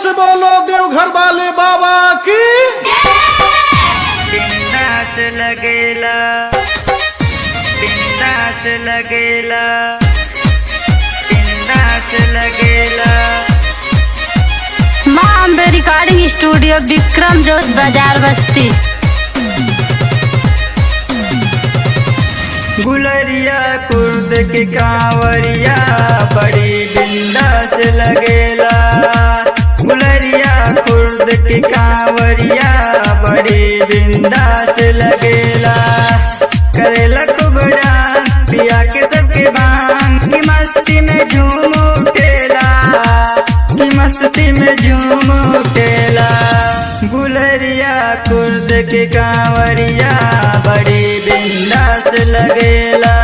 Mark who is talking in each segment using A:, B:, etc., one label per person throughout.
A: से बोलो देवघर वाले बाबा की।
B: बिंदास लगेला, बिंदास लगेला, बिंदास लगेला।
C: माँ अम्बे रिकॉर्डिंग स्टूडियो विक्रम जोत बाजार बस्ती।
B: गुलरिया कुर्द के कांवरिया बड़ी बिंदास लगेला। गुलरिया कुर्द के कांवरिया बड़ी बिंदास लगेला। करेला खूब डांस पिया के सबके भांग की मस्ती में झूम उठेला, की मस्ती में झूम उठेला। गुलरिया कुर्द के कांवरिया बड़ी बिंदास लगेला।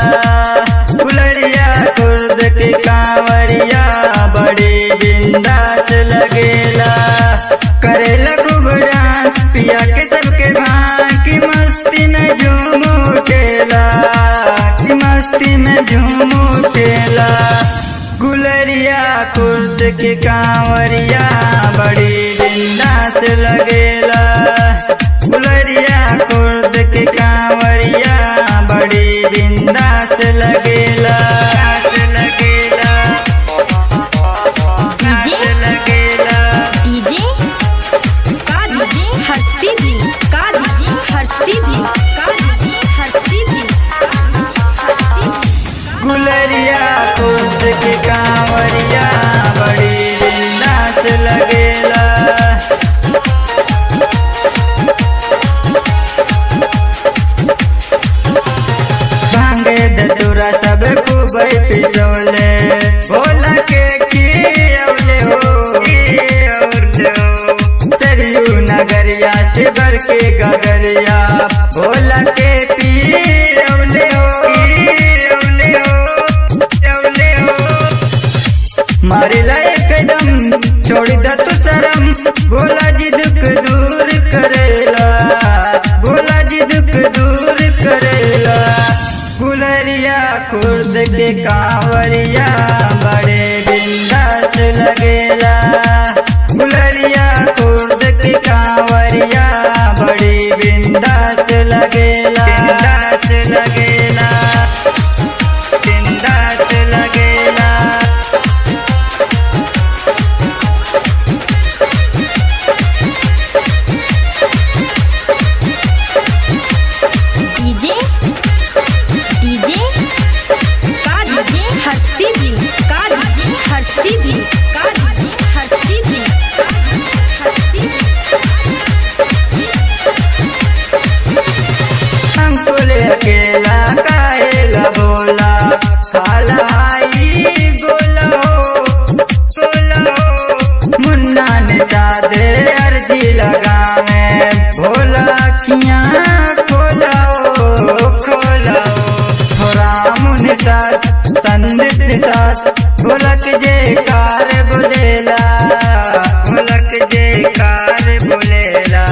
B: गुलरिया कुर्द के कांवरिया बड़ी बिंदास लगेला। करेला खूब डांस पिया के सबके भांग की मस्ती में झूम उठेला, की मस्ती में झूम उठेला। गुलरिया कुर्द के कांवरिया बड़ी बिंदास लगेला। गुलरिया कुर्द के कांवरिया बड़ी बिंदास लगेला। लगेला
C: डीजे
B: लगेला
C: डीजे का डीजे हर्षिदी का डीजे हर्षिदी का डीजे हर्षिदी।
B: गुलरिया कुर्द के कांवरिया बड़ी बिंदास लगेला। भांगे धतूरा सब खूब पिसोले, भोला के खियौले हो। सरयू नगरिया से भर के गगरिया भोला के पियौले हो। मारेला एकदम छोड़ द तू शरम, भोला जी दुख दूर करेला, भोला जी दुख दूर करेला। गुलरिया कुर्द के कांवरिया बड़े बिंदास लगेला। गुलरिया कुर्द के कांवरिया बड़ी बिंदास लगेला। बिंदास लगेला, बिंदास लगेला।
C: डीजे डीजे का डीजे हर्षिदी का डीजे हर्षिदी का डीजे हर्षिदी।
B: हमको ले अकेला काहेला बोला, खाला आई गोला हो, गोला हो। मुन्ना ने सादे अर्जी लगावे, भोला अखियाँ खोला हो, खोला हो। राम ने साथ तंदित ने साथ भोलक जयकार बोलेला, भोलक जयकार बोलेला।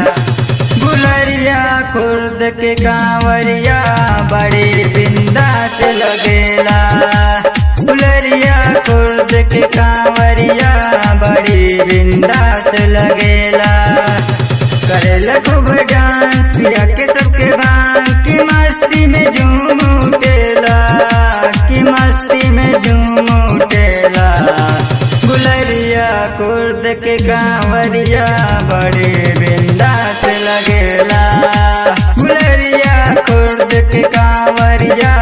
B: गुलरिया कुर्द के कांवरिया बड़ी बिंदास लगेला। गुलरिया कुर्द के कांवरिया बड़ी बिंदास लगेला। करेला खूब डांस पिया के सबके भांग की मस्ती में झूम उठेला, की मस्ती में झूम उठेला। गुलरिया कुर्द के कांवरिया बड़ी बिंदास लगेला। गुलरिया कुर्द के कांवरिया